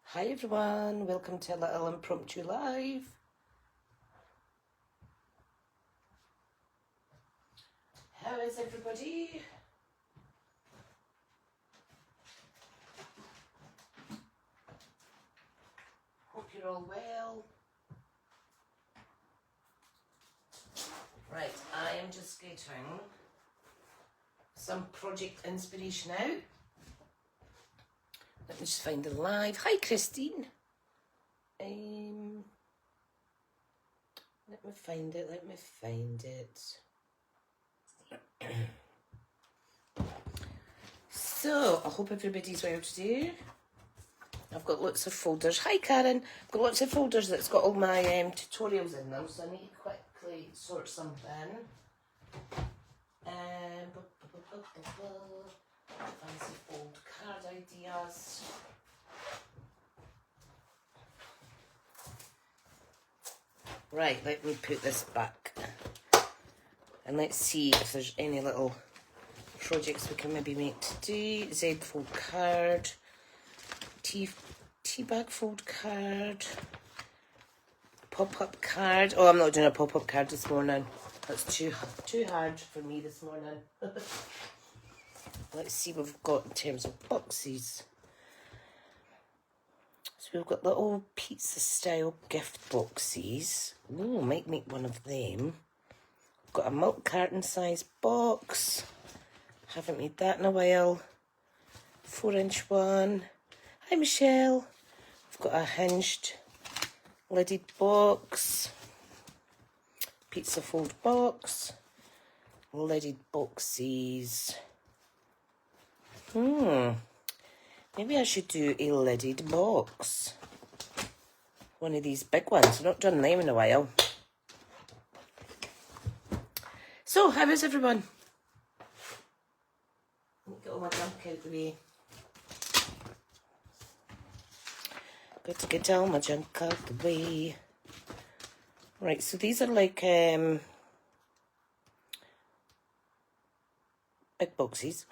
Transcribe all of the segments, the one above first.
Hi everyone, welcome to a little impromptu live. How is everybody? Hope you're all well. Right, I am just getting some project inspiration out. Let me just find the live. Hi Christine. Let me find it. So, I hope everybody's well today. I've got lots of folders. Hi Karen. I've got lots of folders that's got all my tutorials in them, so I need to quickly sort something. Fancy fold card ideas. Right, let me put this back. And let's see if there's any little projects we can maybe make today. Z fold card. Tea bag fold card. Pop-up card. Oh, I'm not doing a pop-up card this morning. That's too hard for me this morning. Let's see what we've got in terms of boxes. So we've got little pizza style gift boxes. Ooh, might make one of them. We've got a milk carton size box. Haven't made that in a while. 4-inch one. Hi Michelle. We've got a hinged lidded box. Pizza fold box. Lidded boxes. Maybe I should do a lidded box. One of these big ones. I've not done them in a while. So, how is everyone? Let me get all my junk out the way. Got to get all my junk out the way. Right, so these are like big boxes.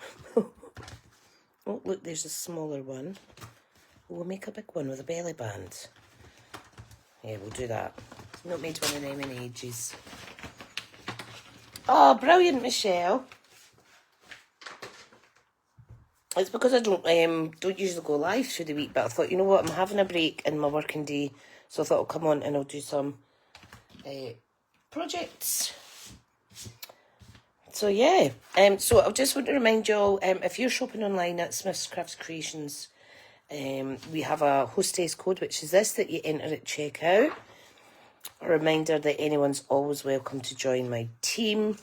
Oh, look, there's a smaller one. We'll make a big one with a belly band. Yeah, we'll do that. Not made one of them in ages. Oh, brilliant, Michelle. It's because I don't usually go live through the week, but I thought, you know what, I'm having a break in my working day, so I thought I'll come on and I'll do some projects. So yeah, so I just want to remind you all, if you're shopping online at Smith's Crafts Creations, we have a hostess code, which is this, that you enter at checkout. A reminder that anyone's always welcome to join my team.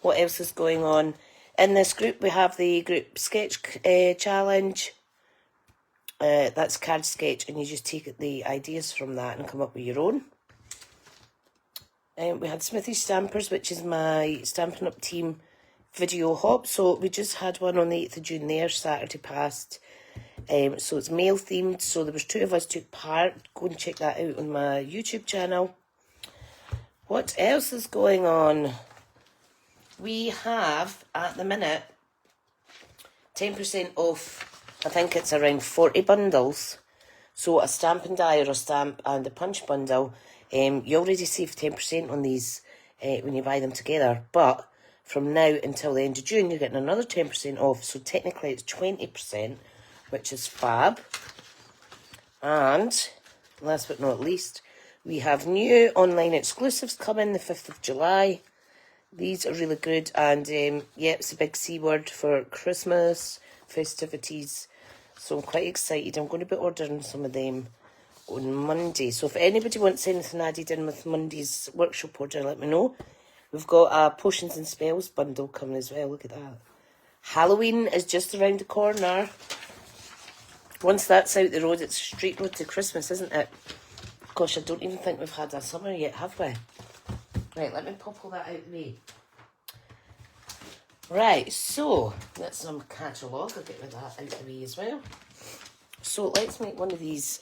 What else is going on? In this group, we have the group sketch challenge. That's card sketch, and you just take the ideas from that and come up with your own. We had Smithy Stampers, which is my Stampin' Up team video hop. So we just had one on the 8th of June there, Saturday past. So it's male themed. So there was 2 of us took part. Go and check that out on my YouTube channel. What else is going on? We have, at the minute, 10% off. I think it's around 40 bundles. So a stamp and die or a stamp and a punch bundle. You already save 10% on these when you buy them together. But from now until the end of June, you're getting another 10% off. So technically it's 20%, which is fab. And last but not least, we have new online exclusives coming the 5th of July. These are really good. And yeah, it's a big C word for Christmas festivities. So I'm quite excited. I'm going to be ordering some of them on Monday. So if anybody wants anything added in with Monday's workshop order, let me know. We've got a Potions and Spells bundle coming as well. Look at that. Halloween is just around the corner. Once that's out the road, it's a straight road to Christmas, isn't it? Gosh, I don't even think we've had a summer yet, have we? Right, let me pop all that out the way. Right, so that's some catalogue. I'll get rid of that out the way as well. So let's make one of these.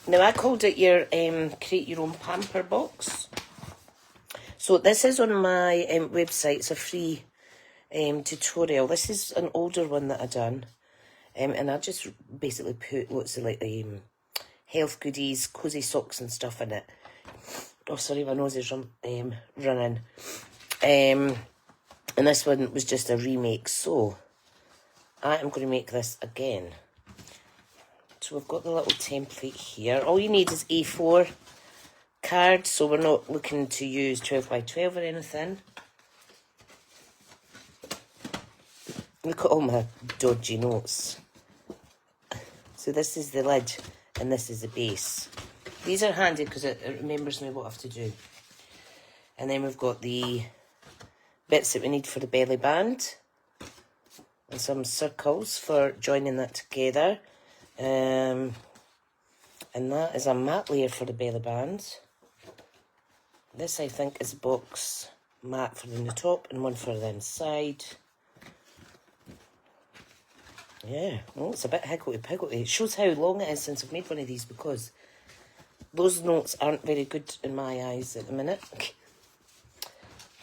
Now I called it your create your own pamper box. So this is on my website. It's a free tutorial. This is an older one that I done. And I just basically put lots of like health goodies, cozy socks and stuff in it. Oh, sorry, my nose is running. And this one was just a remake. So I am going to make this again. So we've got the little template here. All you need is A4 card, so we're not looking to use 12 by 12 or anything. Look at all my dodgy notes. So this is the lid and this is the base. These are handy because it remembers me what I have to do. And then we've got the bits that we need for the belly band. And some circles for joining that together. And that is a mat layer for the belly band. This I think is a box mat for the top and one for the inside. Yeah, well, it's a bit higgledy-piggledy. It shows how long it is since I've made one of these because those notes aren't very good in my eyes at the minute.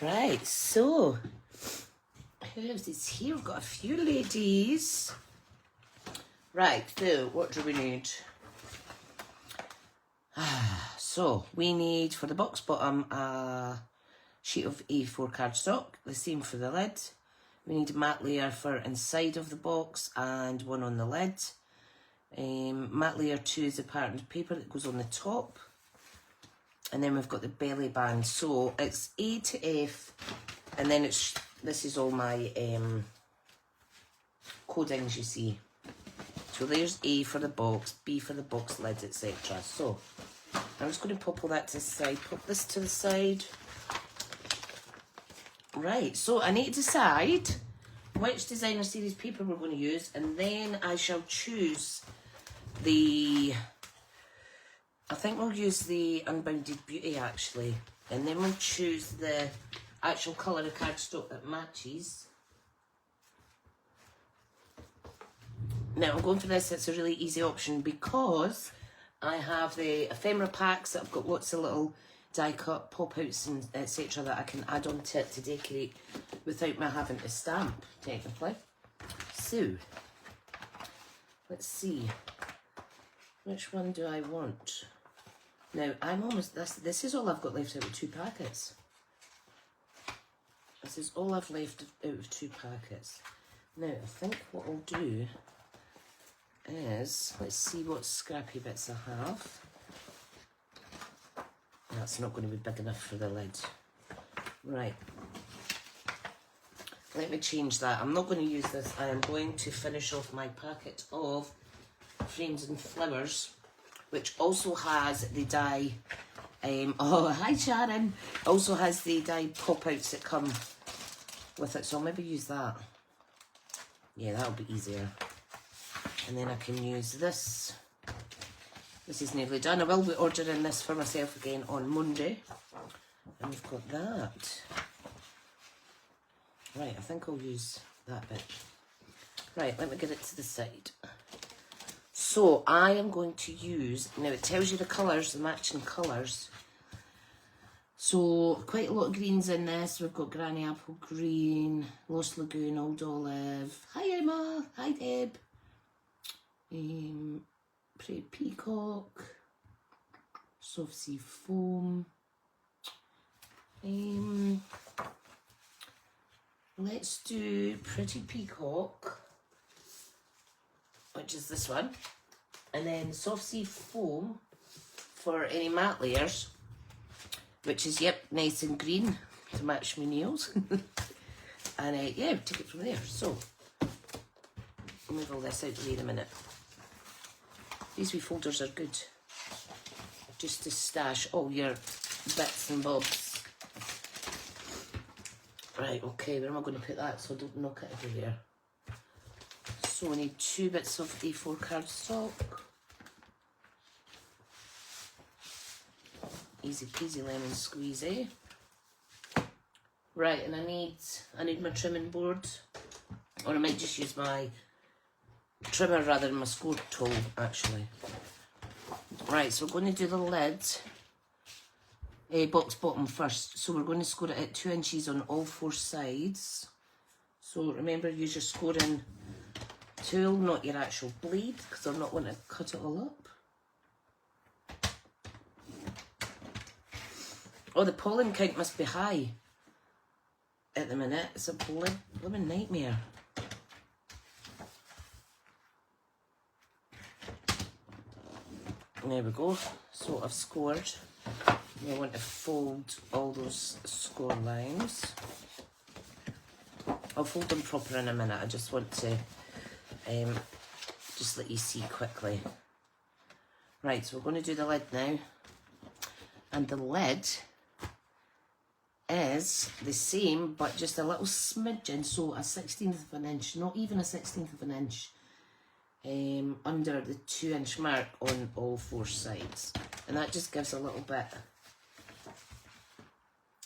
Right, so who else is here? We've got a few ladies. Right, so what do we need? So we need for the box bottom a sheet of A4 cardstock, the same for the lid. We need a matte layer for inside of the box and one on the lid. Matte layer 2 is the patterned paper that goes on the top. And then we've got the belly band. So it's A to F, and then this is all my codings, you see. So there's A for the box, B for the box lid, etc. So I'm just going to pop all that to the side, pop this to the side. Right, so I need to decide which designer series paper we're going to use, and then I shall choose I think we'll use the Unbounded Beauty actually, and then we'll choose the actual colour of cardstock that matches. Now I'm going for this, it's a really easy option because I have the ephemera packs that I've got lots of little die cut pop-outs and etc. that I can add on to it to decorate without me having to stamp, technically. So, let's see. Which one do I want? Now, I'm almost, this is all I've got left out of 2 packets. This is all I've left out of 2 packets. Now, I think what I'll do is, let's see what scrappy bits I have. That's not going to be big enough for the lid. Right. Let me change that. I'm not going to use this. I am going to finish off my packet of Frames and Flowers, which also has the die. Oh, hi Sharon. Also has the die pop-outs that come with it. So I'll maybe use that. Yeah, that'll be easier. And then I can use this. This is nearly done. I will be ordering this for myself again on Monday. And we've got that. Right, I think I'll use that bit. Right, let me get it to the side. So I am going to use, now it tells you the colours, the matching colours. So quite a lot of greens in this. We've got Granny Apple Green, Lost Lagoon, Old Olive. Hi Emma, hi Deb. Pretty Peacock, Soft Sea Foam. Let's do Pretty Peacock, which is this one, and then Soft Sea Foam for any matte layers, which is, yep, nice and green to match my nails. And yeah, take it from there. So I'll move all this out wait a minute. These wee folders are good, just to stash all your bits and bobs. Right, okay, where am I going to put that so I don't knock it everywhere? So we need 2 bits of A4 cardstock. Easy peasy lemon squeezy. Right, and I need my trimming board, or I might just use my trimmer rather than my score tool, actually. Right, so we're going to do the lid, box bottom first. So we're going to score it at 2 inches on all 4 sides. So remember, use your scoring tool, not your actual blade, because I'm not going to cut it all up. Oh, the pollen count must be high at the minute. It's a blooming nightmare. There we go. So I've scored. I want to fold all those score lines. I'll fold them proper in a minute. I just want to just let you see quickly. Right, so we're going to do the lid now. And the lid is the same, but just a little smidgen, so a 1/16 of an inch, not even a 1/16 of an inch, under the 2-inch mark on all 4 sides. And that just gives a little bit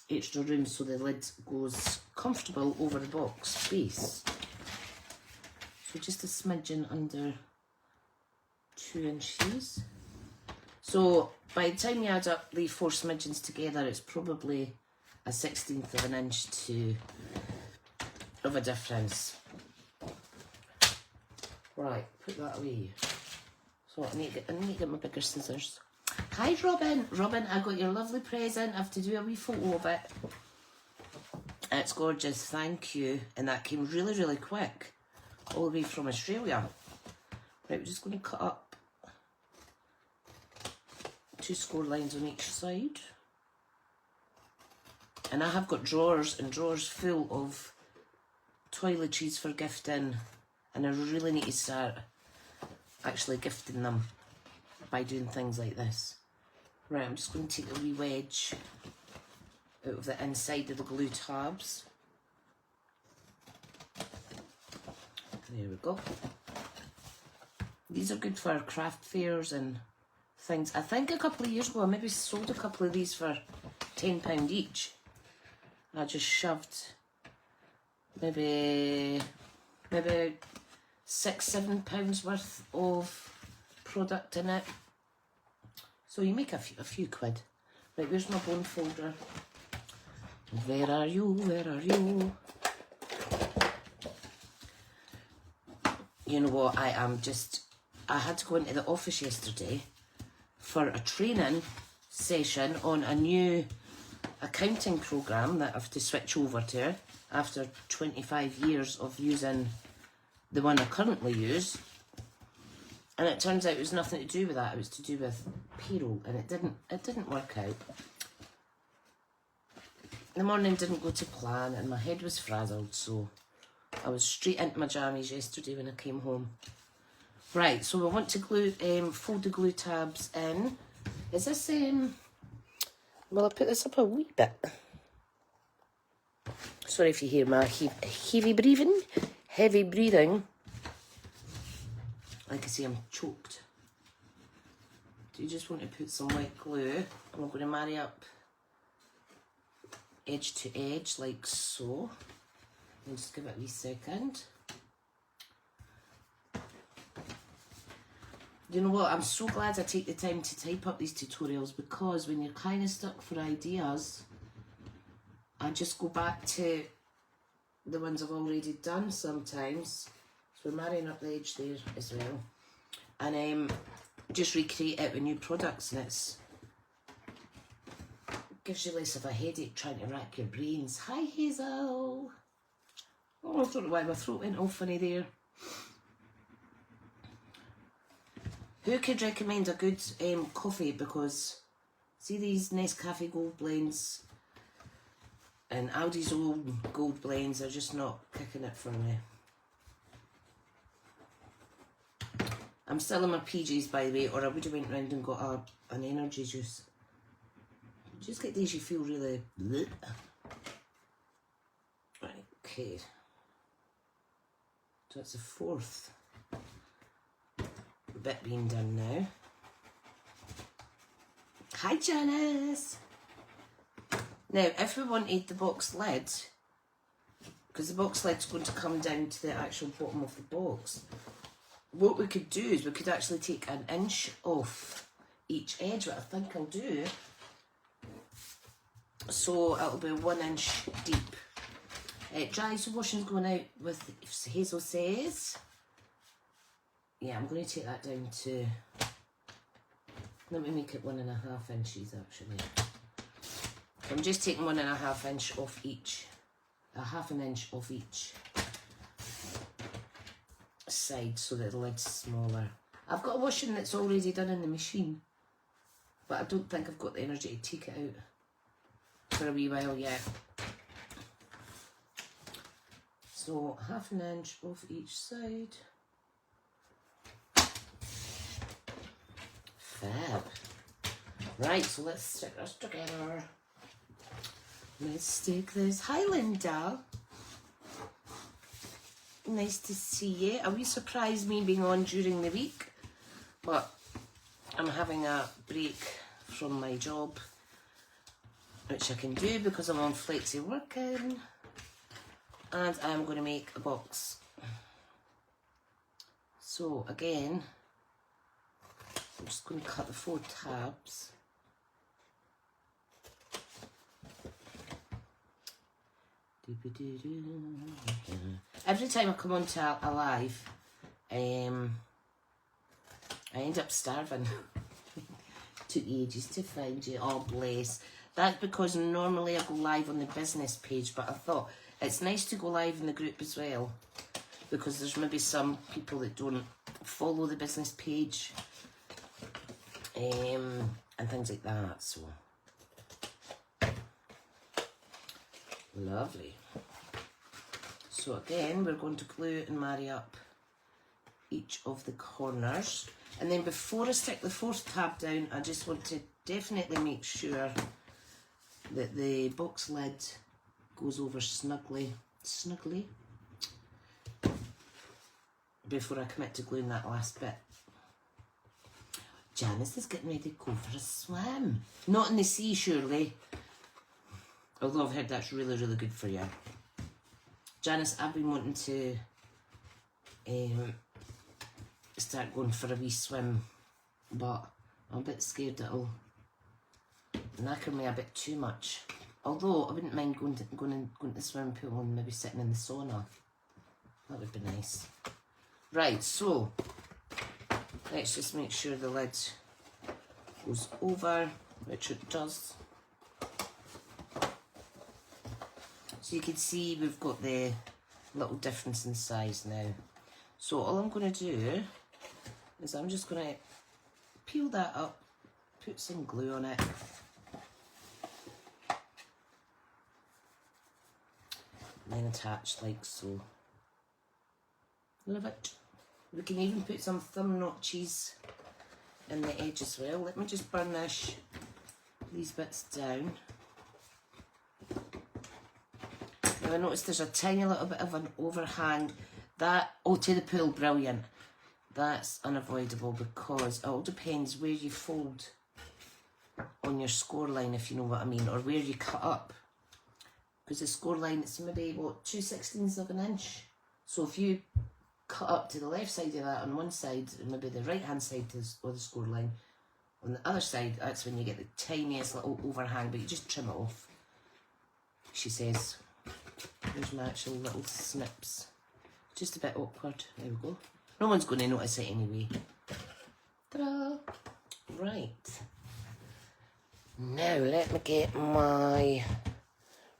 extra room so the lid goes comfortable over the box base. So just a smidgen under 2 inches. So by the time you add up the 4 smidgens together, it's probably a 1/16 of an inch of a difference. Right, put that away. So I need to get my bigger scissors. Hi Robin. Robin, I got your lovely present. I have to do a wee photo of it. It's gorgeous, thank you. And that came really, really quick. All the way from Australia. Right, we're just going to cut up 2 score lines on each side. And I have got drawers and drawers full of toiletries for gifting. And I really need to start actually gifting them by doing things like this. Right, I'm just going to take a wee wedge out of the inside of the glue tabs. There we go. These are good for craft fairs and things. I think a couple of years ago I maybe sold a couple of these for £10 each. I just shoved maybe £6-7 worth of product in it. So you make a few quid. Right, where's my bone folder? Where are you? Where are you? You know what, I had to go into the office yesterday for a training session on a new accounting program that I have to switch over to after 25 years of using the one I currently use. And it turns out it was nothing to do with that, it was to do with payroll, and it didn't work out. The morning didn't go to plan and my head was frazzled, so I was straight into my jammies yesterday when I came home. Right, so we want to fold the glue tabs in. Is this, well, I'll put this up a wee bit. Sorry if you hear my heavy breathing. Like I say, I'm choked. Do you just want to put some white glue? And I'm going to marry up edge to edge like so. And just give it a wee second. You know what, I'm so glad I take the time to type up these tutorials, because when you're kind of stuck for ideas, I just go back to the ones I've already done sometimes. So we're marrying up the edge there as well. And just recreate it with new products, and it gives you less of a headache trying to rack your brains. Hi Hazel! Oh, I don't know why my throat went all funny there. Who could recommend a good coffee? Because see these Nescafe Gold blends and Aldi's old gold blends are just not kicking it for me. I'm still in my PJs, by the way, or I would have went round and got an energy juice. Just get these, you feel really bleh. Right, okay. So that's the 4th bit being done now. Hi Janice! Now, if we wanted the box lid, because the box lid's going to come down to the actual bottom of the box, what we could do is we could actually take 1 inch off each edge, what I think I'll do. So it'll be 1 inch deep. Dry, so washing's going out with Hazel Says. Yeah, I'm going to take that down to, let me make it 1.5 inches actually. I'm just taking 1.5 inch off each, a half an inch off each side so that the lid's smaller. I've got a washing that's already done in the machine, but I don't think I've got the energy to take it out for a wee while yet. So half an inch off each side. Fab. Right, so let's stick this together. Let's stick this. Hi Linda. Nice to see you. A wee surprise me being on during the week, but I'm having a break from my job, which I can do because I'm on flexi working, and I'm going to make a box. So again, I'm just going to cut the 4 tabs. Every time I come onto a live, I end up starving. Took ages to find you. Oh, bless. That's because normally I go live on the business page, but I thought it's nice to go live in the group as well, because there's maybe some people that don't follow the business page and things like that. So lovely. So again, we're going to glue and marry up each of the corners. And then before I stick the 4th tab down, I just want to definitely make sure that the box lid goes over snugly before I commit to gluing that last bit. Janice is getting ready to go for a swim. Not in the sea, surely. Although I've heard that's really, really good for you. Janice, I've been wanting to start going for a wee swim, but I'm a bit scared it'll knacker me a bit too much. Although I wouldn't mind going to the swimming pool and maybe sitting in the sauna. That would be nice. Right, so let's just make sure the lid goes over, which it does. So you can see we've got the little difference in size now. So all I'm going to do is I'm just going to peel that up, put some glue on it, and then attach like so. Love it. We can even put some thumb notches in the edge as well. Let me just burnish these bits down. Now I noticed there's a tiny little bit of an overhang. That, oh, to the pool, brilliant. That's unavoidable because it all depends where you fold on your score line, if you know what I mean, or where you cut up. Because the score line, it's maybe, what, 2/16 of an inch. So if you cut up to the left side of that on one side, and maybe the right hand side of the score line, on the other side, that's when you get the tiniest little overhang, but you just trim it off. She says, here's my actual little snips. Just a bit awkward. There we go. No one's going to notice it anyway. Ta-da! Right. Now let me get my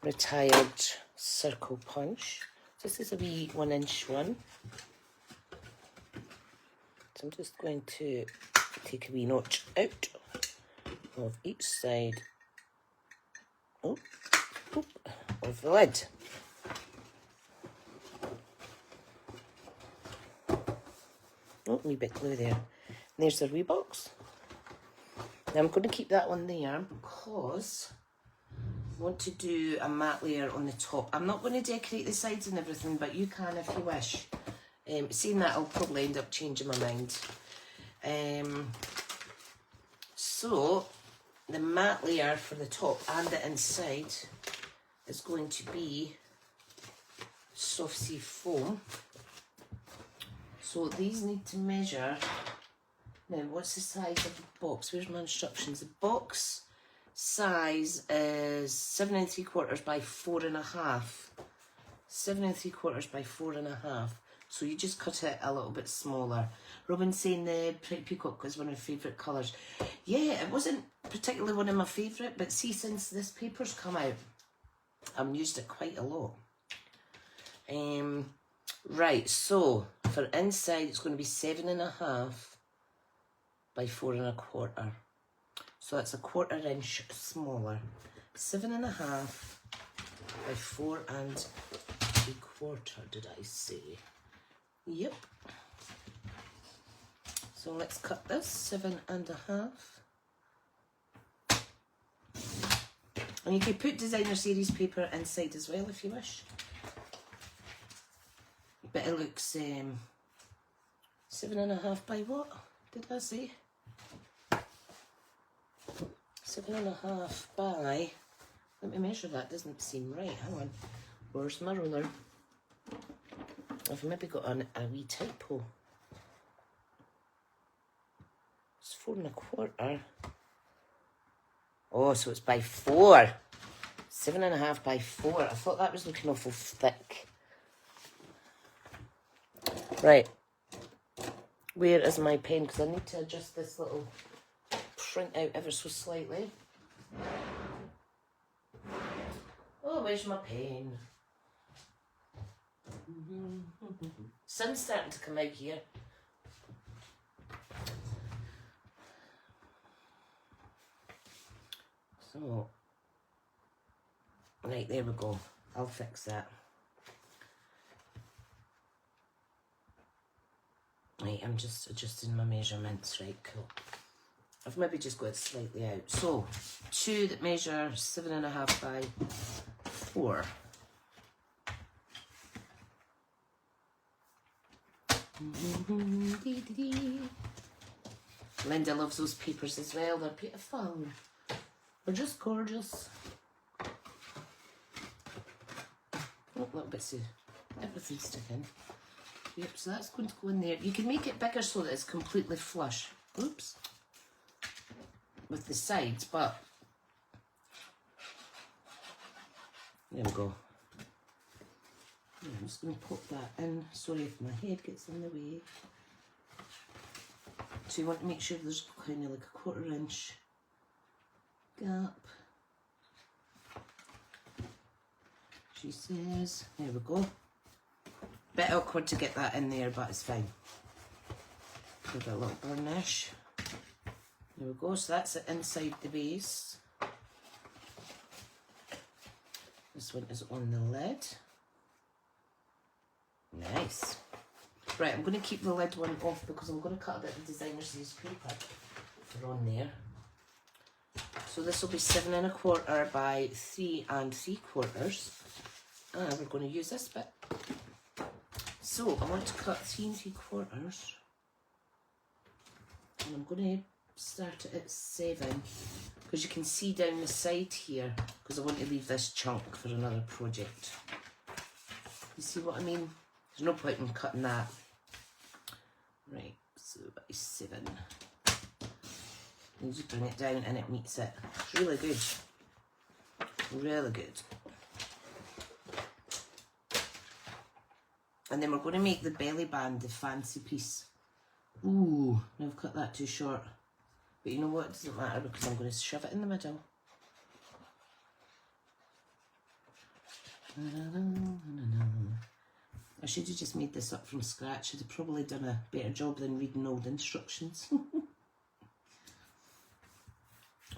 retired circle punch. This is a wee 1-inch one. So I'm just going to take a wee notch out of each side of the lid. Oh, a wee bit glue there. And there's the wee box. Now I'm going to keep that one there because I want to do a matte layer on the top. I'm not going to decorate the sides and everything, but you can if you wish. Seeing that, I'll probably end up changing my mind. So the matte layer for the top and the inside is going to be soft sea foam. So these need to measure. Now, what's the size of the box? Where's my instructions? The box size is 7 3/4 by 4.5. 7 3/4 by 4.5. So you just cut it a little bit smaller. Robin's saying the Pretty Peacock was one of her favourite colours. Yeah, it wasn't particularly one of my favourite, but see, since this paper's come out, I've used it quite a lot. Right, so for inside, it's going to be 7.5 by 4.25. So that's a 1/4 inch smaller. 7.5 by 4.75, did I say? Yep. So let's cut this 7.5. And you can put designer series paper inside as well if you wish. But it looks 7.5 by what? Did I say? 7.5 by. Let me measure that. Doesn't seem right. Hang on. Where's my ruler? I've maybe got a wee typo. It's 4.25. Oh, so it's by 4. 7.5 by 4. I thought that was looking awful thick. Right. Where is my pen? Because I need to adjust this little print out ever so slightly. Oh, where's my pen? Sun's starting to come out here. So, right, there we go. I'll fix that. Right, I'm just adjusting my measurements. Right, cool. I've maybe just got it slightly out. So, 2 that measure 7.5 by 4. Linda loves those papers as well. They're beautiful. They're just gorgeous. Oh, little bits of everything sticking. Yep, so that's going to go in there. You can make it bigger so that it's completely flush. Oops. With the sides, but there we go. Yeah, I'm just going to pop that in. Sorry if my head gets in the way. So you want to make sure there's kind of like a 1/4 inch gap. She says, there we go. Bit awkward to get that in there, but it's fine. Give it a little burnish. There we go, so that's it inside the base. This one is on the lid. Nice. Right, I'm going to keep the lid one off because I'm going to cut a bit of designer series paper for on there. So this will be 7.25 by 3 3/4. And we're going to use this bit. So I want to cut 3 3/4. And I'm going to start it at 7 because you can see down the side here because I want to leave this chunk for another project. You see what I mean? There's no point in cutting that. Right, so by 7. You just bring it down and it meets it. It's really good. Really good. And then we're going to make the belly band the fancy piece. Ooh, now I've cut that too short. But you know what? It doesn't matter because I'm going to shove it in the middle. I should have just made this up from scratch. I'd have probably done a better job than reading old instructions.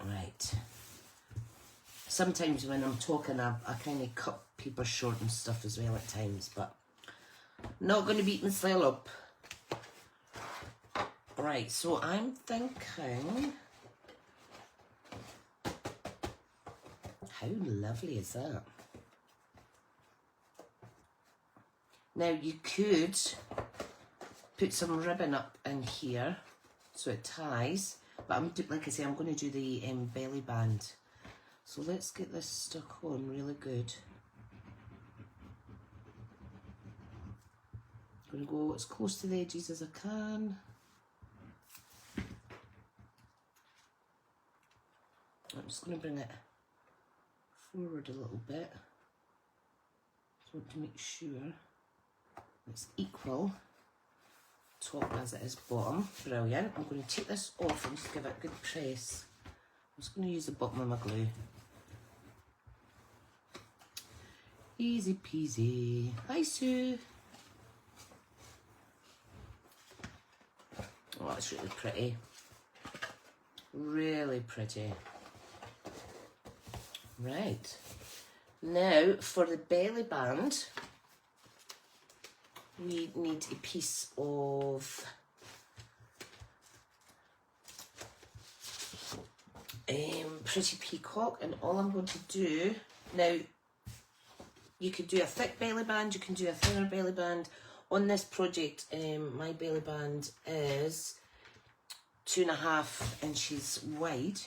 Right. Sometimes when I'm talking, I kind of cut paper short and stuff as well at times, but not going to beat myself up. Right, so I'm thinking, how lovely is that? Now you could put some ribbon up in here so it ties, but like I say, I'm going to do the belly band. So let's get this stuck on really good. I'm going to go as close to the edges as I can. I'm just going to bring it forward a little bit. So to make sure it's equal top as it is bottom. Brilliant. I'm going to take this off and just give it a good press. I'm just going to use the bottom of my glue. Easy peasy. Hi, Sue. Oh, it's really pretty. Really pretty. Right. Now, for the belly band, we need a piece of Pretty Peacock, and all I'm going to do now, you could do a thick belly band, you can do a thinner belly band. On this project, my belly band is 2.5 inches wide.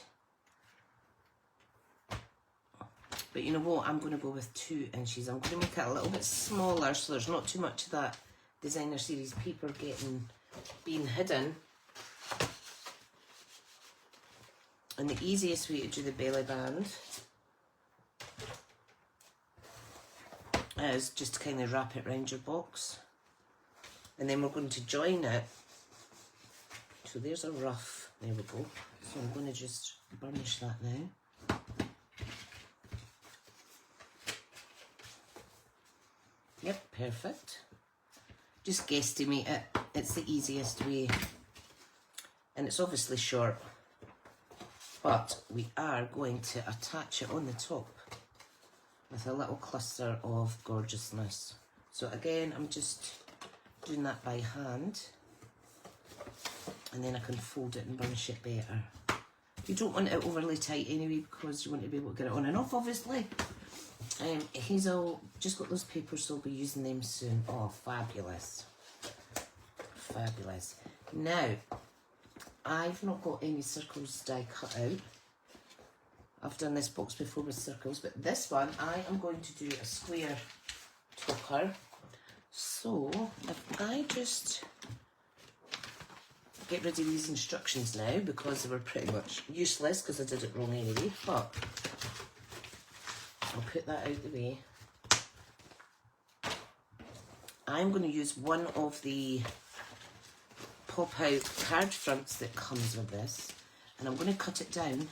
But you know what, I'm going to go with 2 inches. I'm going to make it a little bit smaller so there's not too much of that designer series paper being hidden. And the easiest way to do the belly band is just to kind of wrap it around your box. And then we're going to join it. So there's a rough, there we go. So I'm going to just burnish that now. Yep, perfect. Just guesstimate it. It's the easiest way. And it's obviously short. But we are going to attach it on the top with a little cluster of gorgeousness. So again, I'm just doing that by hand. And then I can fold it and burnish it better. You don't want it overly tight anyway because you want to be able to get it on and off, obviously. Hazel just got those papers, so I'll be using them soon. Oh, fabulous. Fabulous. Now, I've not got any circles die cut out. I've done this box before with circles, but this one I am going to do a square topper. So, if I just get rid of these instructions now, because they were pretty much useless because I did it wrong anyway, but I'll put that out the way. I'm going to use one of the pop-out card fronts that comes with this, and I'm going to cut it down.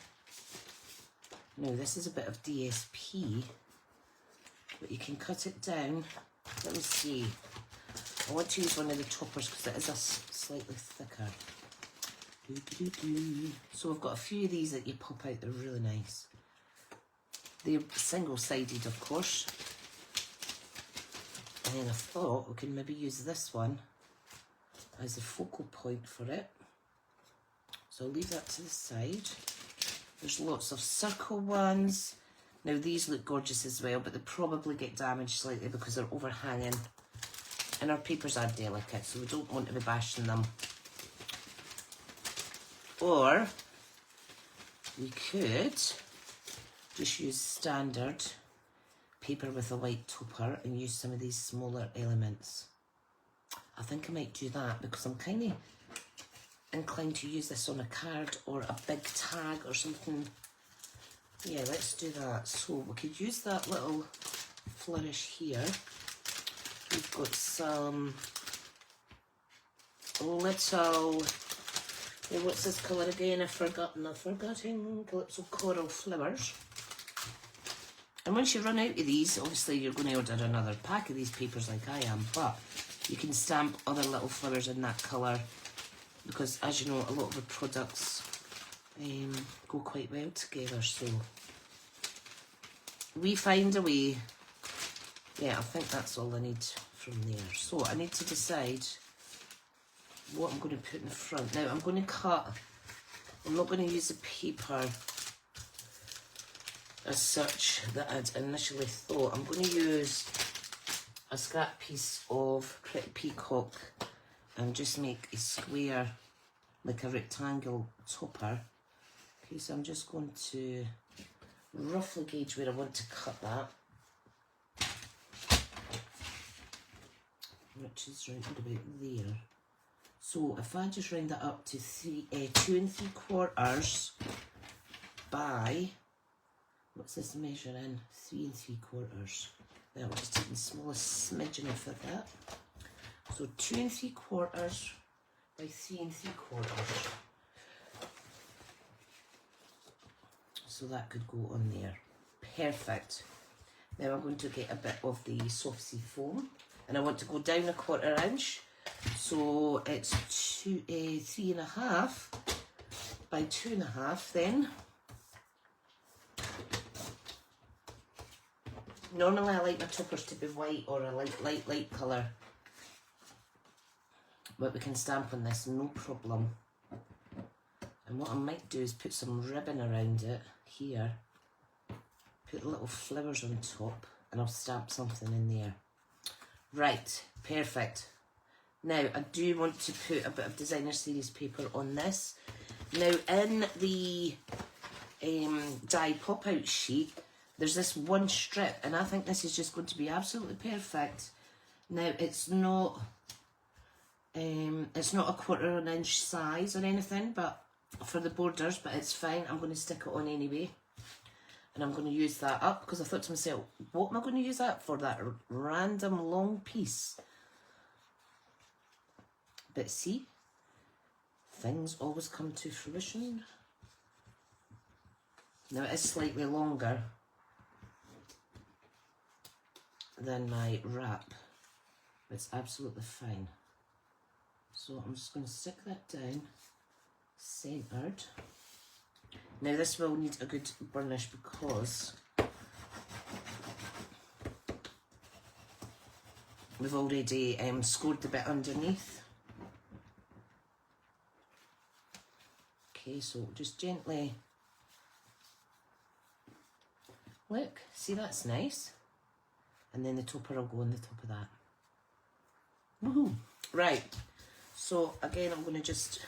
Now this is a bit of DSP, but you can cut it down. Let me see. I want to use one of the toppers because it is a slightly thicker. So I've got a few of these that you pop out. They're really nice. They're single-sided, of course. And then I thought we could maybe use this one as a focal point for it. So I'll leave that to the side. There's lots of circle ones. Now these look gorgeous as well, but they probably get damaged slightly because they're overhanging. And our papers are delicate, so we don't want to be bashing them. Or we could just use standard paper with a white topper and use some of these smaller elements. I think I might do that because I'm kind of inclined to use this on a card or a big tag or something. Yeah, let's do that. So we could use that little flourish here. We've got some little, what's this colour again? I've forgotten. Calypso Coral Flowers. And once you run out of these, obviously you're going to order another pack of these papers like I am, but you can stamp other little flowers in that colour because, as you know, a lot of the products go quite well together, so we find a way. Yeah, I think that's all I need from there. So I need to decide what I'm going to put in the front. Now I'm going to cut, I'm not going to use the paper as such that I'd initially thought. I'm going to use a scrap piece of Pretty Peacock and just make a square, like a rectangle topper. Okay, so I'm just going to roughly gauge where I want to cut that, which is round about there. So if I just round that up to 2 3/4 by, what's this measure in? 3 3/4. Now we're just taking the smallest smidgen off of that. So 2 3/4 by 3 3/4. So that could go on there. Perfect. Now I'm going to get a bit of the soft sea foam, and I want to go down 1/4 inch. So it's 3.5 by 2.5 then. Normally I like my toppers to be white or a light colour, but we can stamp on this, no problem. And what I might do is put some ribbon around it here, put little flowers on top, and I'll stamp something in there. Right, perfect. Now I do want to put a bit of designer series paper on this. Now in the die pop out sheet, there's this one strip, and I think this is just going to be absolutely perfect. Now it's not a 1/4 inch size or anything, but for the borders, but it's fine. I'm going to stick it on anyway, and I'm going to use that up because I thought to myself, what am I going to use that for? That random long piece. But see, things always come to fruition. Now it is slightly longer than my wrap. It's absolutely fine. So I'm just going to stick that down, centered. Now this will need a good burnish because we've already scored the bit underneath. Okay, so just gently, look, see, that's nice. And then the topper will go on the top of that. Woohoo! Right, so again I'm going to just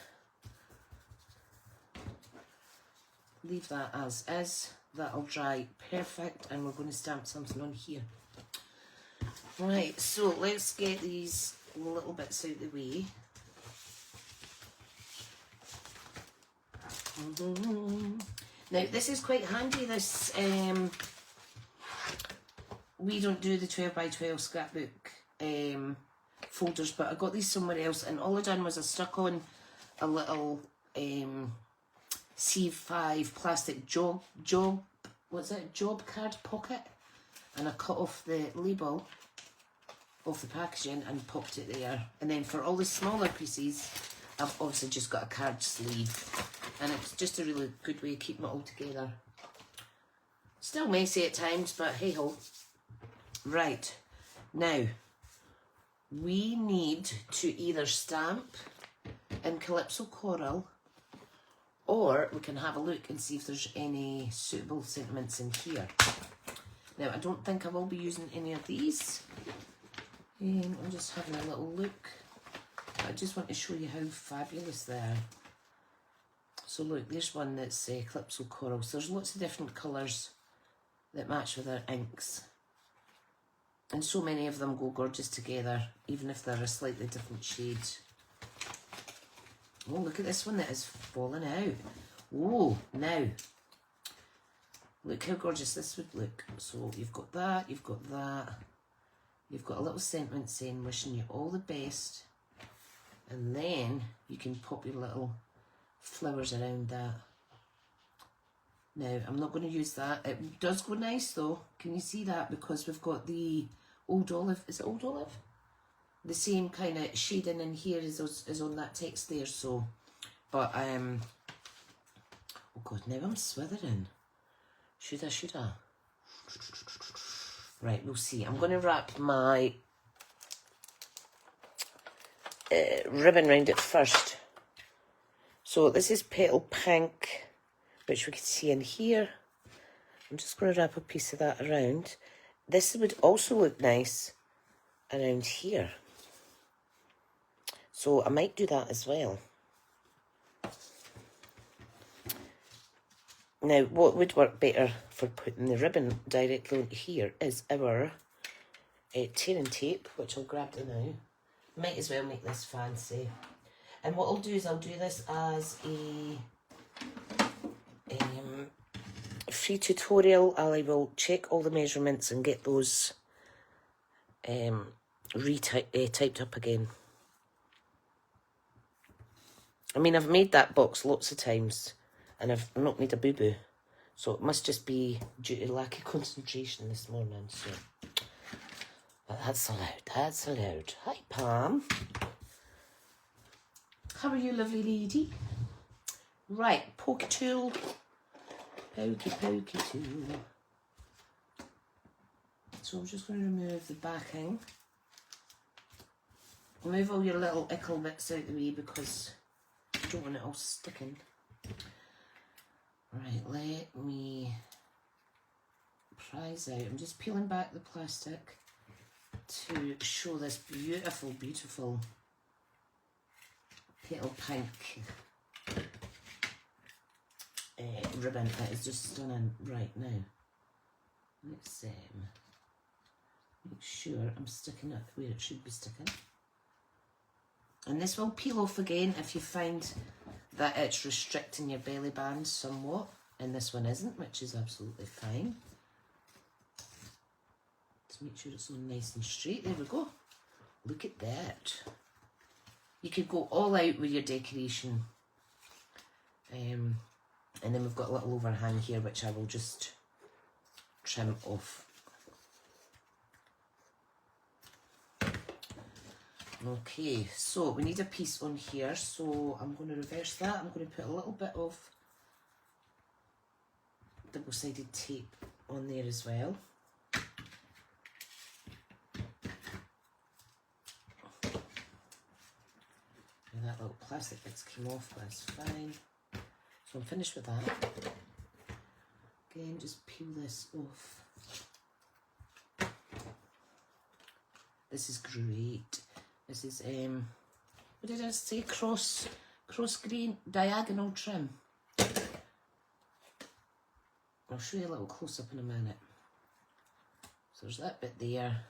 leave that as is. That'll dry perfect, and we're going to stamp something on here. Right, so let's get these little bits out of the way. Now this is quite handy, this we don't do the 12 by 12 scrapbook folders, but I got these somewhere else, and all I done was I stuck on a little C5 plastic job card pocket, and I cut off the label off the packaging and popped it there. And then for all the smaller pieces, I've obviously just got a card sleeve, and it's just a really good way of keeping it all together. Still messy at times, but hey ho. Right, now we need to either stamp in Calypso Coral, or we can have a look and see if there's any suitable sentiments in here. Now I don't think I will be using any of these. I'm just having a little look. I just want to show you how fabulous they are. So look, there's one that's Calypso Coral. So there's lots of different colours that match with our inks. And so many of them go gorgeous together, even if they're a slightly different shade. Oh, look at this one that is falling out. Oh, now, look how gorgeous this would look. So you've got that, you've got that. You've got a little sentiment saying, wishing you all the best. And then you can pop your little flowers around that. Now, I'm not going to use that. It does go nice though. Can you see that? Because we've got the Old Olive. Is it Old Olive? The same kind of shading in here is on that text there. So, but, oh God, now I'm swithering. Should I? Right, we'll see. I'm going to wrap my ribbon around it first. So this is Petal Pink, which we can see in here. I'm just going to wrap a piece of that around. This would also look nice around here. So I might do that as well. Now, what would work better for putting the ribbon directly onto here is our tearing tape, which I'll grab to now. Might as well make this fancy. And what I'll do is I'll do this as a free tutorial. I will check all the measurements and get those typed up again. I mean, I've made that box lots of times and I've not made a boo-boo. So it must just be due to lack of concentration this morning. So, but that's allowed. That's allowed. Hi, Pam. How are you, lovely lady? Right, pokey tool. Pokey tool. So I'm just going to remove the backing. Remove all your little ickle bits out the way because I don't want it all sticking. Right, let me prise out. I'm just peeling back the plastic to show this beautiful, beautiful petal pink ribbon. That is just stunning right now. Let's make sure I'm sticking it where it should be sticking. And this will peel off again if you find that it's restricting your belly band somewhat, and this one isn't, which is absolutely fine. Let's make sure it's all nice and straight. There we go. Look at that. You could go all out with your decoration. And then we've got a little overhang here, which I will just trim off. Okay, so we need a piece on here, so I'm going to reverse that. I'm going to put a little bit of double-sided tape on there as well. And that little plastic bits came off, but that's fine. So I'm finished with that. Again, just peel this off. This is great. This is, what did I say? Cross grain, diagonal trim. I'll show you a little close up in a minute. So there's that bit there.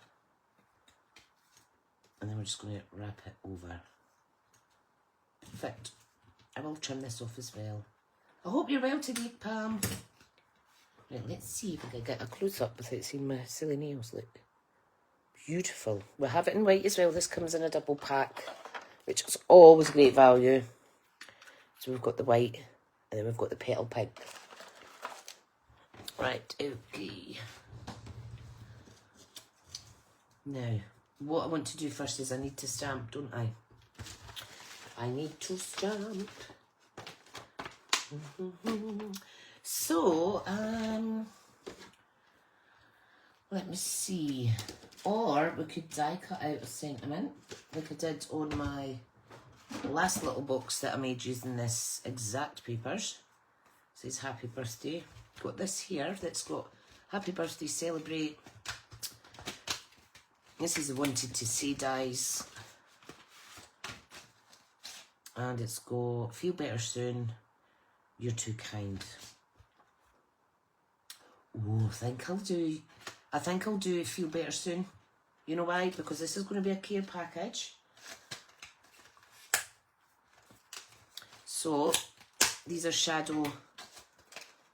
And then we're just going to wrap it over. Perfect. I will trim this off as well. I hope you're well today, Pam. Right, let's see if I can get a close up without seeing my silly nails. Look. Beautiful. We have it in white as well. This comes in a double pack, which is always great value. So we've got the white and then we've got the petal pink. Right, okay. Now, what I want to do first is I need to stamp, don't I? I need to stamp. So, let me see. Or we could die cut out a sentiment, like I did on my last little box that I made using this exact papers. It says happy birthday. Got this here that's got happy birthday, celebrate. This is the wanted to see dies. And it's got feel better soon, you're too kind. Oh, I think I'll do feel better soon. You know why? Because this is going to be a care package. So these are shadow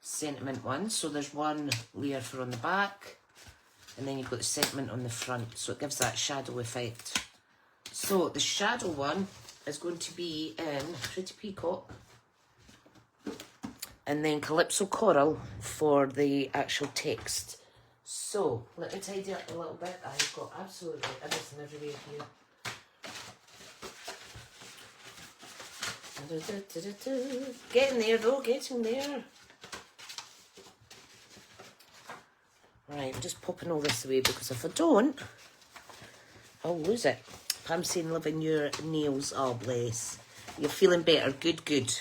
sentiment ones. So there's one layer for on the back, and then you've got the sentiment on the front. So it gives that shadow effect. So the shadow one is going to be in Pretty Peacock, and then Calypso Coral for the actual text. So, let me tidy up a little bit. I've got absolutely everything everywhere here. Getting there though, getting there. Right, I'm just popping all this away because if I don't, I'll lose it. Pam's saying loving your nails. Oh, bless. You're feeling better. Good, good.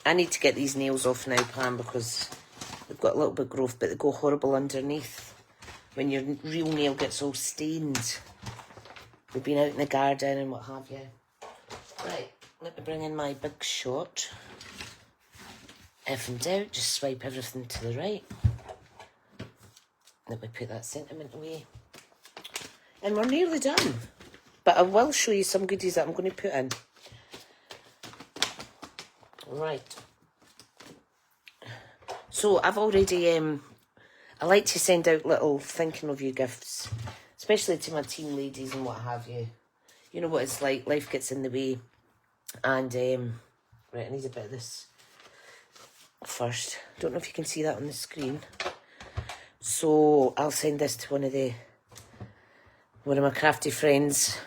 I need to get these nails off now, Pam, because they've got a little bit of growth, but they go horrible underneath when your real nail gets all stained. We've been out in the garden and what have you. Right, let me bring in my big shot. If in doubt, just swipe everything to the right. Let me put that sentiment away. And we're nearly done. But I will show you some goodies that I'm going to put in. Right. So I've already, I like to send out little thinking of you gifts. especially to my team ladies and what have you. You know what it's like, life gets in the way. And, right, I need a bit of this first. Don't know if you can see that on the screen. So I'll send this to one of my crafty friends.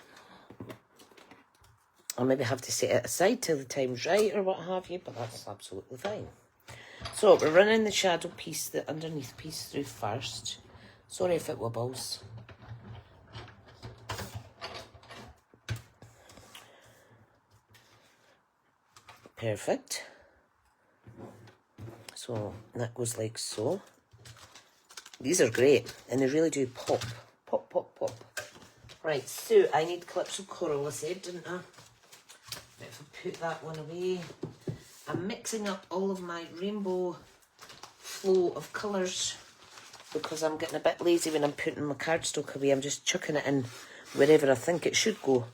I'll maybe have to set it aside till the time's right or what have you, but that's absolutely fine. So we're running the shadow piece, the underneath piece through first. Sorry if it wobbles. Perfect. So that goes like so. These are great, and they really do pop. Pop, pop, pop. Right, so I need clips of coral, I said, didn't I? If I put that one away. I'm mixing up all of my rainbow flow of colours because I'm getting a bit lazy when I'm putting my cardstock away. I'm just chucking it in wherever I think it should go.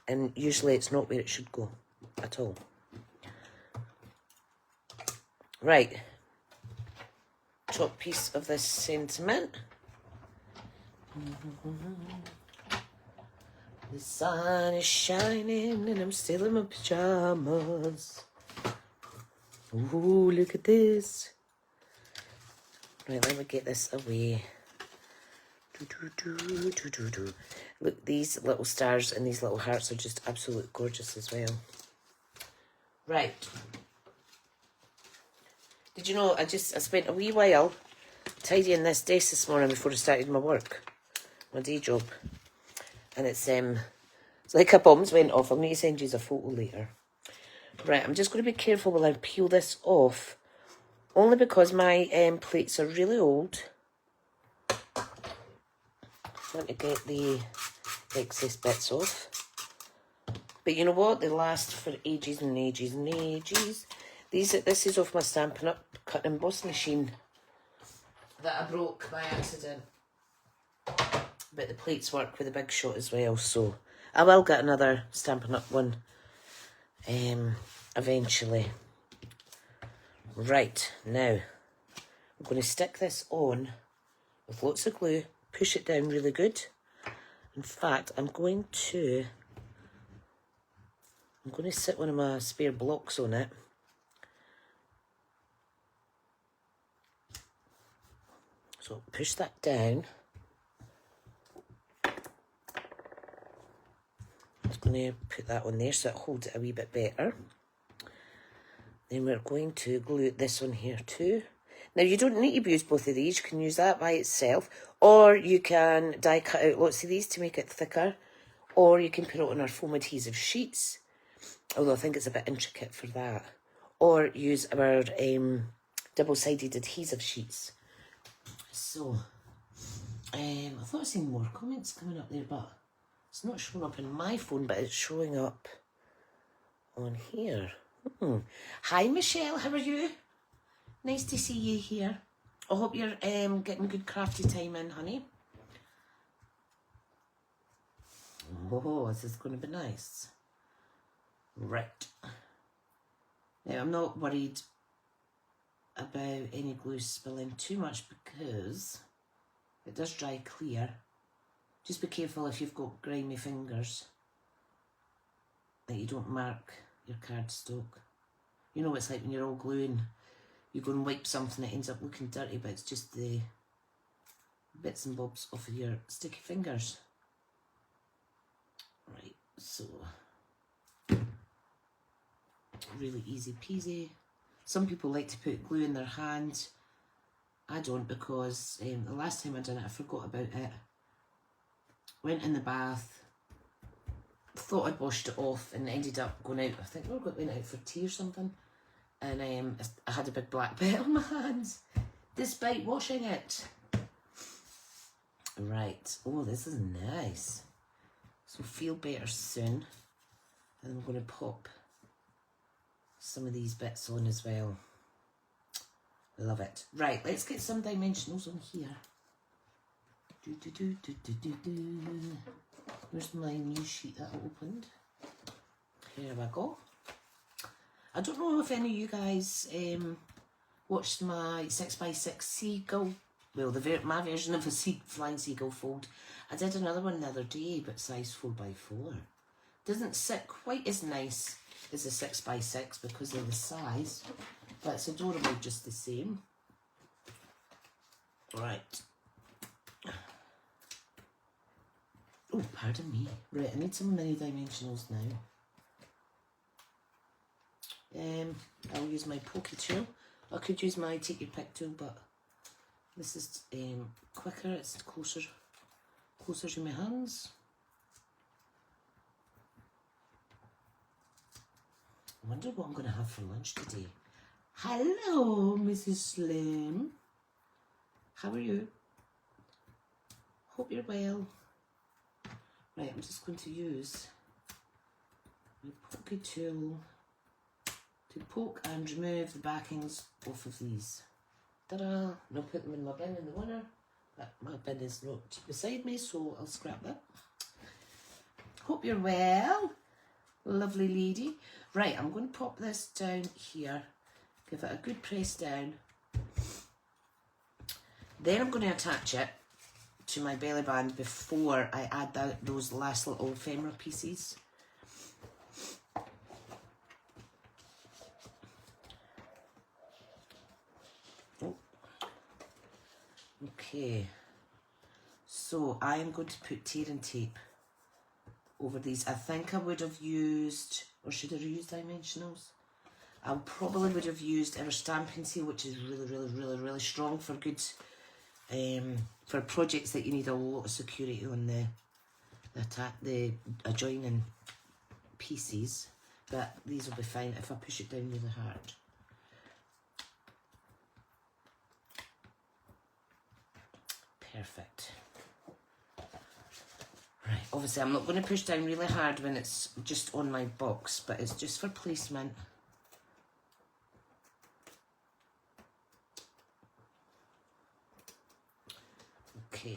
And usually it's not where it should go at all. Right. Top piece of this sentiment. The sun is shining and I'm still in my pajamas. Ooh, look at this. Right, let me get this away. Look, these little stars and these little hearts are just absolutely gorgeous as well. Right. Did you know I spent a wee while tidying this desk this morning before I started my work, my day job. And it's like a bomb's went off. I'm going to send you a photo later. Right, I'm just going to be careful while I peel this off. Only because my plates are really old. I want to get the excess bits off. But you know what? They last for ages and ages and ages. This is off my Stampin' Up cut and emboss machine that I broke by accident. But the plates work with a big shot as well, so I will get another Stampin' Up one eventually. Right, now I'm going to stick this on with lots of glue, push it down really good. In fact, I'm going to sit one of my spare blocks on it. So push that down. I'm just going to put that on there so it holds it a wee bit better. Then we're going to glue this on here too. Now you don't need to use both of these, you can use that by itself, or you can die cut out lots of these to make it thicker, or you can put it on our foam adhesive sheets, although I think it's a bit intricate for that, or use our double-sided adhesive sheets. So, I thought I seen more comments coming up there, but it's not showing up in my phone, but it's showing up on here. Hi Michelle, how are you? Nice to see you here. I hope you're getting good crafty time in, honey. Oh, this is going to be nice. Right. Now, I'm not worried about any glue spilling too much because it does dry clear. Just be careful if you've got grimy fingers that you don't mark your cardstock. You know what it's like when you're all gluing. You go and wipe something, it ends up looking dirty, but it's just the bits and bobs off of your sticky fingers. Right, so really easy peasy. Some people like to put glue in their hand. I don't, because the last time I did it, I forgot about it. Went in the bath, thought I'd washed it off, and ended up going out. I think we went out for tea or something. And I had a big black bit on my hands, despite washing it. Right, oh, this is nice. So feel better soon. And I'm going to pop some of these bits on as well. Love it. Right, let's get some dimensionals on here. Where's my new sheet that I opened? Here we go. I don't know if any of you guys watched my 6x6 seagull well, my version of a flying seagull fold. I did another one the other day, but size 4x4. Doesn't sit quite as nice as a 6x6 because of the size, but it's adorable just the same. Right. Oh, pardon me. Right, I need some mini dimensionals now. I'll use my pokey tool. I could use my take your pick tool, but this is quicker. It's closer to my hands. I wonder what I'm going to have for lunch today. Hello, Mrs. Slim. How are you? Hope you're well. Right, I'm just going to use my pokey tool to poke and remove the backings off of these. Ta-da! And I'll put them in my bin in the winner. But my bin is not beside me, so I'll scrap that. Hope you're well. Lovely lady. Right, I'm going to pop this down here. Give it a good press down. Then I'm going to attach it to my belly band before I add those last little ephemera pieces. Oh. Okay, so I am going to put tearing tape over these. I think I would have used, or should I have used dimensionals? I probably would have used our Stampin seal, which is really strong for good, for projects that you need a lot of security on the adjoining pieces. But these will be fine if I push it down really hard. Perfect. Right, obviously I'm not going to push down really hard when it's just on my box, but it's just for placement. Okay.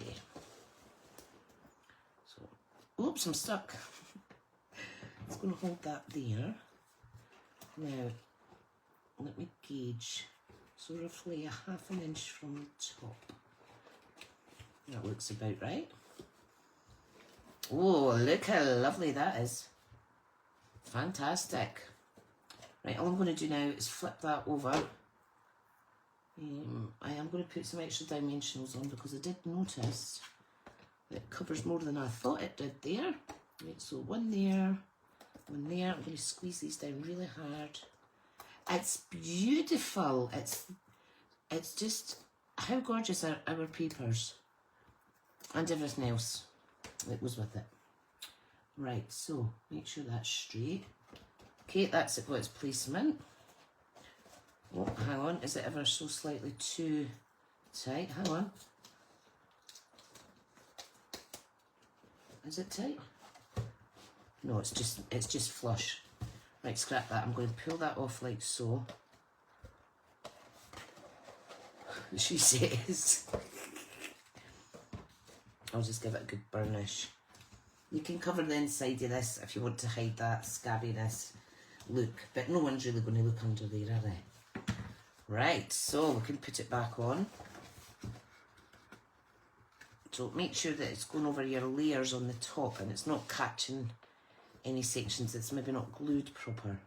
So, oops, I'm stuck. It's going to hold that there. Now, let me gauge. So roughly a ½ an inch from the top. That looks about right. Oh, look how lovely that is. Fantastic. Right, all I'm going to do now is flip that over. I am going to put some extra dimensionals on because I did notice that it covers more than I thought it did there. Right, so one there, one there. I'm going to squeeze these down really hard. It's beautiful. It's just, how gorgeous are our papers and everything else that was with it. Right, so make sure that's straight. Okay, that's it, got its placement. Oh, hang on, is it ever so slightly too tight? Hang on. Is it tight? No, it's just flush. Right, scrap that. I'm going to pull that off like so. She says. I'll just give it a good burnish. You can cover the inside of this if you want to hide that scabbiness look, but no one's really going to look under there, are they? Right, so we can put it back on. So make sure that it's going over your layers on the top and it's not catching any sections that's maybe not glued proper.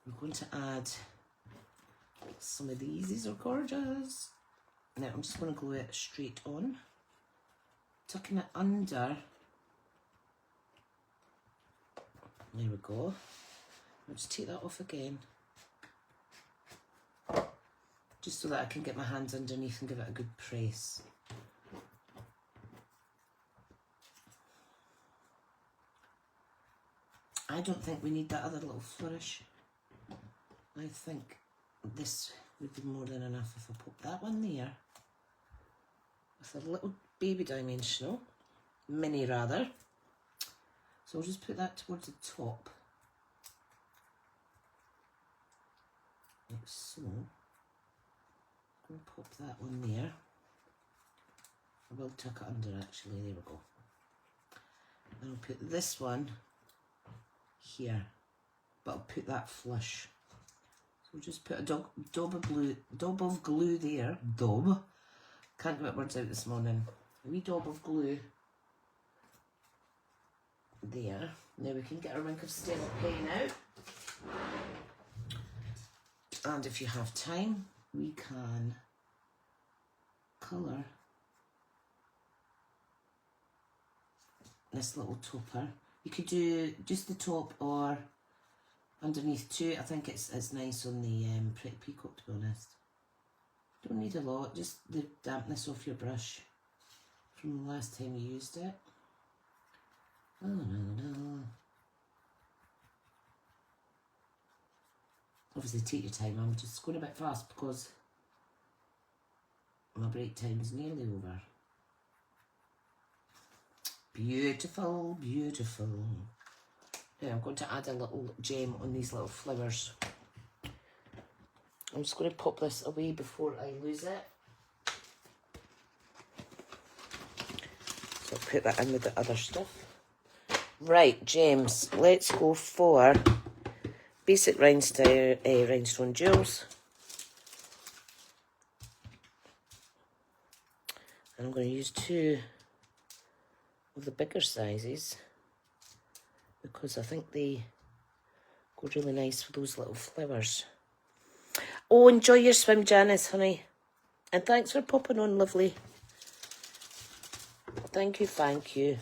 I'm going to add some of these. These are gorgeous. Now I'm just going to glue it straight on, tucking it under. There we go. I'll just take that off again, just so that I can get my hands underneath and give it a good press. I don't think we need that other little flourish. I think this would be more than enough if I pop that one there with a little baby dimensional, mini rather. So I'll just put that towards the top, like so. I'm going to pop that one there. I will tuck it under actually, there we go. And I'll put this one here, but I'll put that flush. We'll just put a daub of glue there. Daub. Can't get words out this morning. A wee daub of glue there. Now we can get our Wink of Stella pen out. And if you have time, we can colour this little topper. You could do just the top or underneath too. I think it's nice on the Pretty Peacock, to be honest. Don't need a lot, just the dampness off your brush from the last time you used it. Oh no. Obviously take your time, I'm just going a bit fast because my break time is nearly over. Beautiful, beautiful. Now I'm going to add a little gem on these little flowers. I'm just going to pop this away before I lose it. So I'll put that in with the other stuff. Right, gems. Let's go for basic rhinestone jewels. And I'm going to use 2 of the bigger sizes because I think they go really nice with those little flowers. Oh, enjoy your swim, Janice, honey. And thanks for popping on, lovely. Thank you, thank you.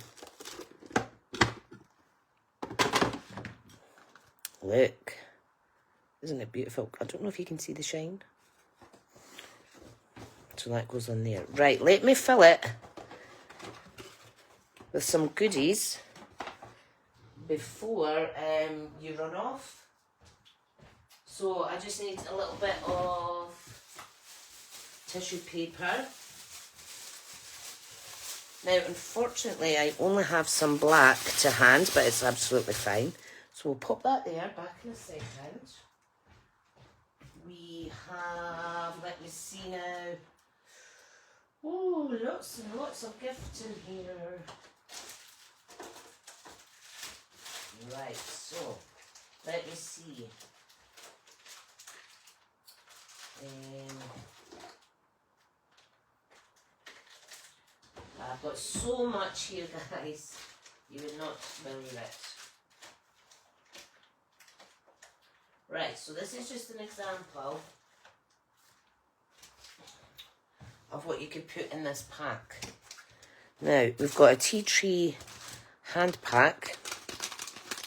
Look. Isn't it beautiful? I don't know if you can see the shine. So that goes on there. Right, let me fill it with some goodies before you run off. So I just need a little bit of tissue paper. Now, unfortunately, I only have some black to hand, but it's absolutely fine. So we'll pop that there, back in a second. We have, let me see now. Oh, lots and lots of gifts in here. Right, so let me see. I've got so much here, guys. You would not believe it. Right, so this is just an example of what you could put in this pack. Now, we've got a tea tree hand pack.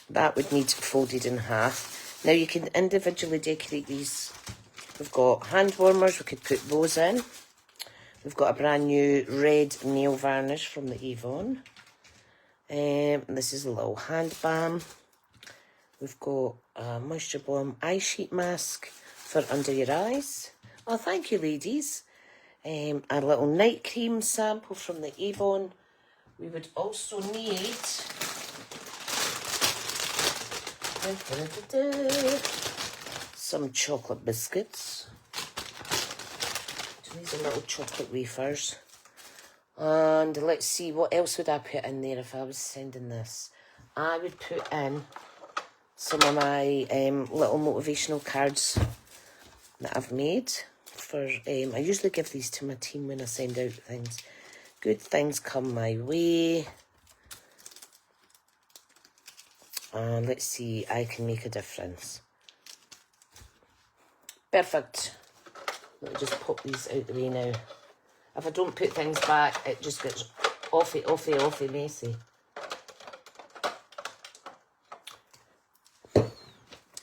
That would need folded in half. Now, you can individually decorate these. We've got hand warmers, we could put those in. We've got a brand new red nail varnish from the Avon. This is a little hand balm. We've got a Moisture Bomb eye sheet mask for under your eyes. Oh, thank you, ladies. A little night cream sample from the Avon. We would also need some chocolate biscuits. So these are little chocolate wafers. And let's see, what else would I put in there if I was sending this? I would put in some of my little motivational cards that I've made. I usually give these to my team when I send out things. Good things come my way. And let's see, I can make a difference. Perfect. Let me just pop these out the way now. If I don't put things back, it just gets offy messy.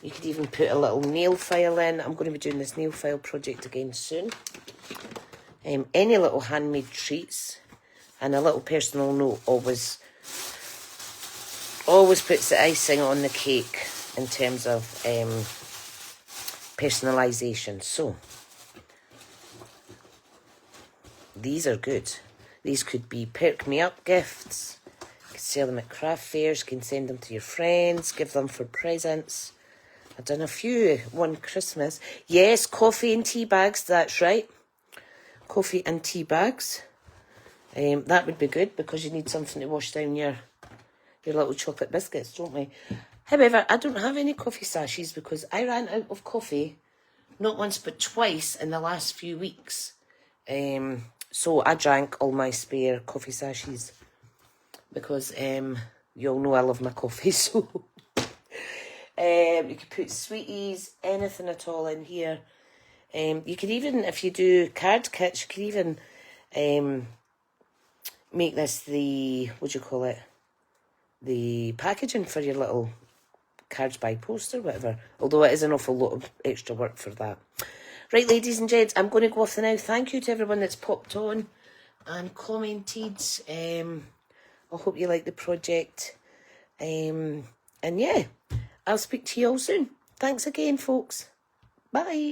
You could even put a little nail file in. I'm going to be doing this nail file project again soon. Any little handmade treats and a little personal note always puts the icing on the cake in terms of personalisation. So, these are good. These could be perk me up gifts. You can sell them at craft fairs. You can send them to your friends. Give them for presents. I've done a few one Christmas. Yes, coffee and tea bags. That's right. Coffee and tea bags. That would be good because you need something to wash down your little chocolate biscuits, don't we? However, I don't have any coffee sachets because I ran out of coffee not once but twice in the last few weeks. So I drank all my spare coffee sachets because you all know I love my coffee, so you could put sweeties, anything at all in here. You could even, if you do card kits, you could even make this the, what do you call it, the packaging for your little cards by post or whatever, although it is an awful lot of extra work for that. Right, ladies and gents, I'm going to go off now. Thank you to everyone that's popped on and commented. I hope you like the project. And yeah, I'll speak to you all soon. Thanks again, folks. Bye.